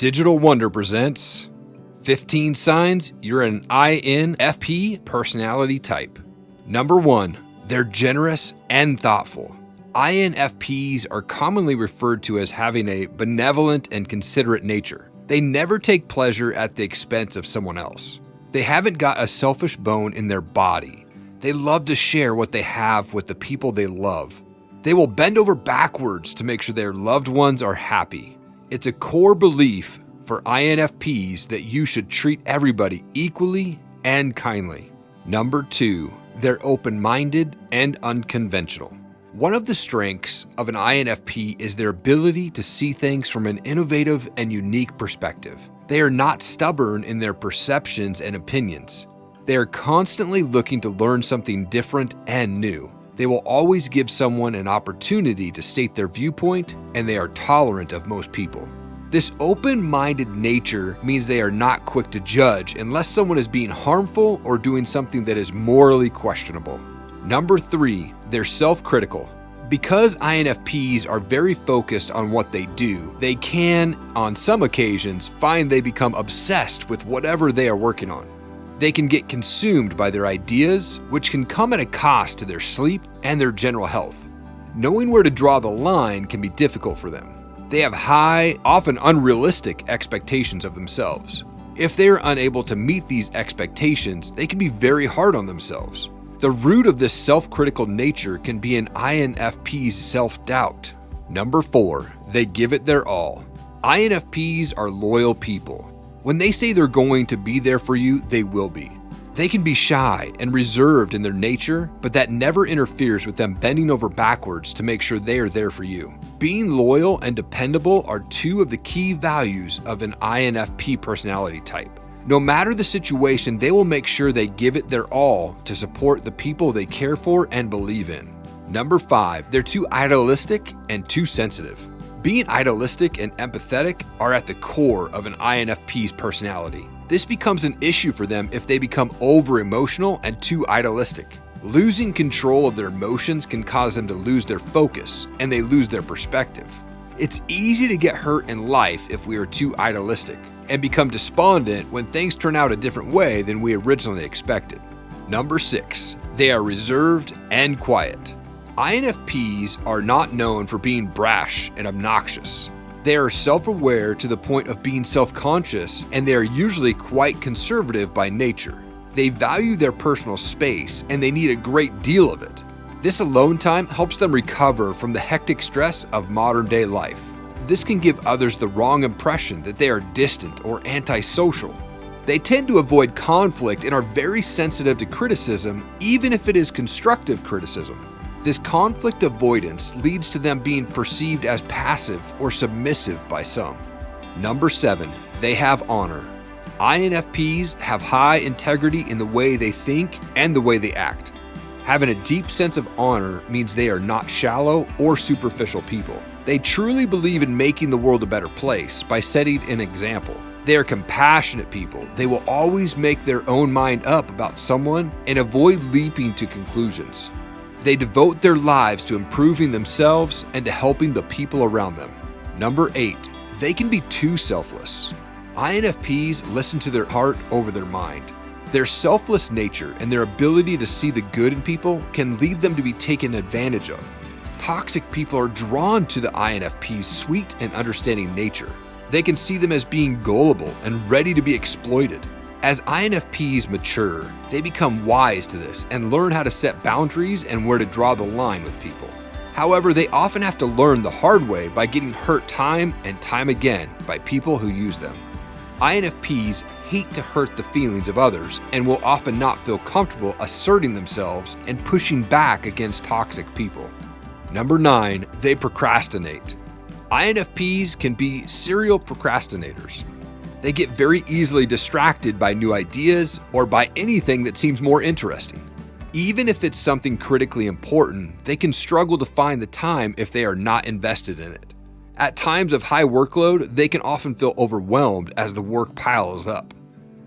Digital Wonder presents 15 signs you're an INFP personality type. Number 1, they're generous and thoughtful. INFPs are commonly referred to as having a benevolent and considerate nature. They never take pleasure at the expense of someone else. They haven't got a selfish bone in their body. They love to share what they have with the people they love. They will bend over backwards to make sure their loved ones are happy. It's a core belief for INFPs that you should treat everybody equally and kindly. Number 2, they're open-minded and unconventional. One of the strengths of an INFP is their ability to see things from an innovative and unique perspective. They are not stubborn in their perceptions and opinions. They are constantly looking to learn something different and new. They will always give someone an opportunity to state their viewpoint, and they are tolerant of most people. This open-minded nature means they are not quick to judge unless someone is being harmful or doing something that is morally questionable. Number 3, they're self-critical. Because INFPs are very focused on what they do, they can, on some occasions, find they become obsessed with whatever they are working on. They can get consumed by their ideas, which can come at a cost to their sleep and their general health. Knowing where to draw the line can be difficult for them. They have high, often unrealistic expectations of themselves. If they are unable to meet these expectations, they can be very hard on themselves. The root of this self-critical nature can be an INFP's self-doubt. Number 4, they give it their all. INFPs are loyal people. When they say they're going to be there for you, they will be. They can be shy and reserved in their nature, but that never interferes with them bending over backwards to make sure they are there for you. Being loyal and dependable are two of the key values of an INFP personality type. No matter the situation, they will make sure they give it their all to support the people they care for and believe in. Number 5, they're too idolistic and too sensitive. Being idolistic and empathetic are at the core of an INFP's personality. This becomes an issue for them if they become over-emotional and too idolistic. Losing control of their emotions can cause them to lose their focus, and they lose their perspective. It's easy to get hurt in life if we are too idolistic, and become despondent when things turn out a different way than we originally expected. Number 6, they are reserved and quiet. INFPs are not known for being brash and obnoxious. They are self-aware to the point of being self-conscious, and they are usually quite conservative by nature. They value their personal space, and they need a great deal of it. This alone time helps them recover from the hectic stress of modern-day life. This can give others the wrong impression that they are distant or antisocial. They tend to avoid conflict and are very sensitive to criticism, even if it is constructive criticism. This conflict avoidance leads to them being perceived as passive or submissive by some. Number 7, they have honor. INFPs have high integrity in the way they think and the way they act. Having a deep sense of honor means they are not shallow or superficial people. They truly believe in making the world a better place by setting an example. They are compassionate people. They will always make their own mind up about someone and avoid leaping to conclusions. They devote their lives to improving themselves and to helping the people around them. Number 8, they can be too selfless. INFPs listen to their heart over their mind. Their selfless nature and their ability to see the good in people can lead them to be taken advantage of. Toxic people are drawn to the INFP's sweet and understanding nature. They can see them as being gullible and ready to be exploited. As INFPs mature, they become wise to this and learn how to set boundaries and where to draw the line with people. However, they often have to learn the hard way by getting hurt time and time again by people who use them. INFPs hate to hurt the feelings of others and will often not feel comfortable asserting themselves and pushing back against toxic people. Number 9, they procrastinate. INFPs can be serial procrastinators. They get very easily distracted by new ideas or by anything that seems more interesting. Even if it's something critically important, they can struggle to find the time if they are not invested in it. At times of high workload, they can often feel overwhelmed as the work piles up.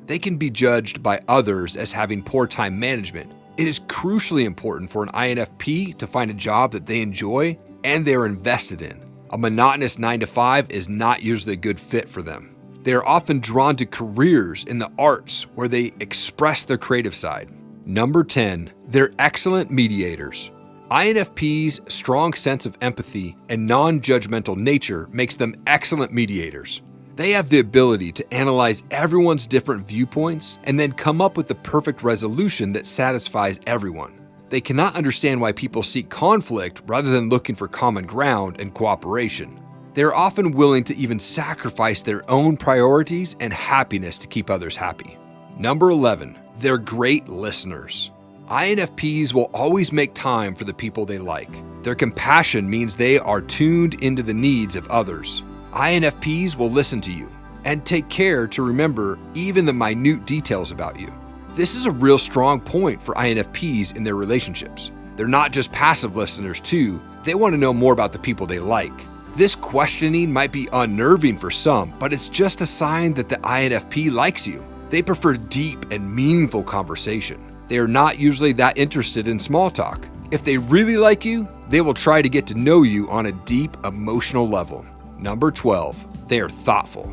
They can be judged by others as having poor time management. It is crucially important for an INFP to find a job that they enjoy and they are invested in. A monotonous 9 to 5 is not usually a good fit for them. They are often drawn to careers in the arts where they express their creative side. Number 10, they're excellent mediators. INFP's strong sense of empathy and non-judgmental nature makes them excellent mediators. They have the ability to analyze everyone's different viewpoints and then come up with the perfect resolution that satisfies everyone. They cannot understand why people seek conflict rather than looking for common ground and cooperation. They are often willing to even sacrifice their own priorities and happiness to keep others happy. Number 11, they're great listeners. INFPs will always make time for the people they like. Their compassion means they are tuned into the needs of others. INFPs will listen to you and take care to remember even the minute details about you. This is a real strong point for INFPs in their relationships. They're not just passive listeners too, they want to know more about the people they like. This questioning might be unnerving for some, but it's just a sign that the INFP likes you. They prefer deep and meaningful conversation. They are not usually that interested in small talk. If they really like you, they will try to get to know you on a deep emotional level. Number 12, they are thoughtful.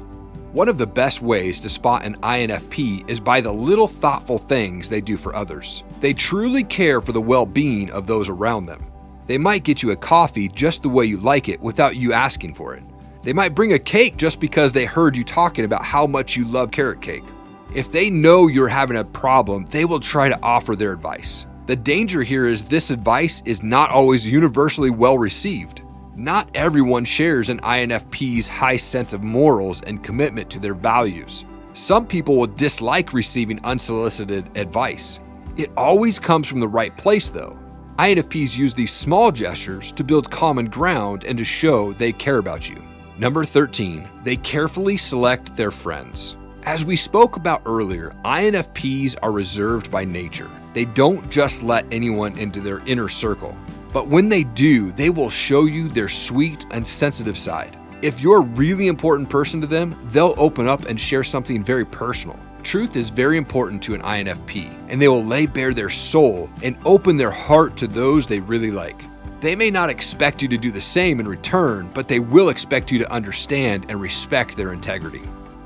One of the best ways to spot an INFP is by the little thoughtful things they do for others. They truly care for the well-being of those around them. They might get you a coffee just the way you like it without you asking for it. They might bring a cake just because they heard you talking about how much you love carrot cake. If they know you're having a problem, they will try to offer their advice. The danger here is this advice is not always universally well received. Not everyone shares an INFP's high sense of morals and commitment to their values. Some people will dislike receiving unsolicited advice. It always comes from the right place though. INFPs use these small gestures to build common ground and to show they care about you. Number 13, they carefully select their friends. As we spoke about earlier, INFPs are reserved by nature. They don't just let anyone into their inner circle. But when they do, they will show you their sweet and sensitive side. If you're a really important person to them, they'll open up and share something very personal. Truth is very important to an INFP, and they will lay bare their soul and open their heart to those they really like. They may not expect you to do the same in return, but they will expect you to understand and respect their integrity.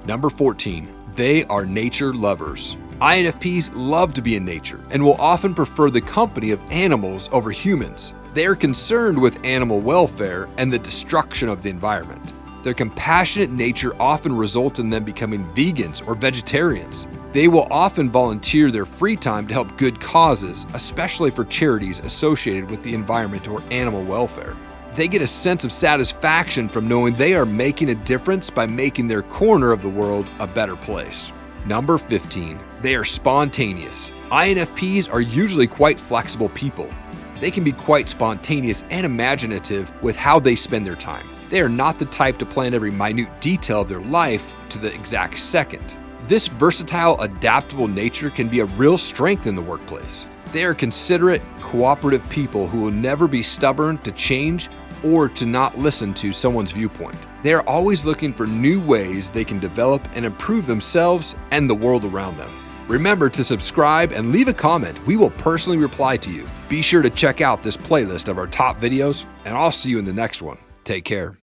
Number 14, they are nature lovers. INFPs love to be in nature and will often prefer the company of animals over humans. They are concerned with animal welfare and the destruction of the environment. Their compassionate nature often results in them becoming vegans or vegetarians. They will often volunteer their free time to help good causes, especially for charities associated with the environment or animal welfare. They get a sense of satisfaction from knowing they are making a difference by making their corner of the world a better place. Number 15, they are spontaneous. INFPs are usually quite flexible people. They can be quite spontaneous and imaginative with how they spend their time. They are not the type to plan every minute detail of their life to the exact second. This versatile, adaptable nature can be a real strength in the workplace. They are considerate, cooperative people who will never be stubborn to change or to not listen to someone's viewpoint. They are always looking for new ways they can develop and improve themselves and the world around them. Remember to subscribe and leave a comment. We will personally reply to you. Be sure to check out this playlist of our top videos, and I'll see you in the next one. Take care.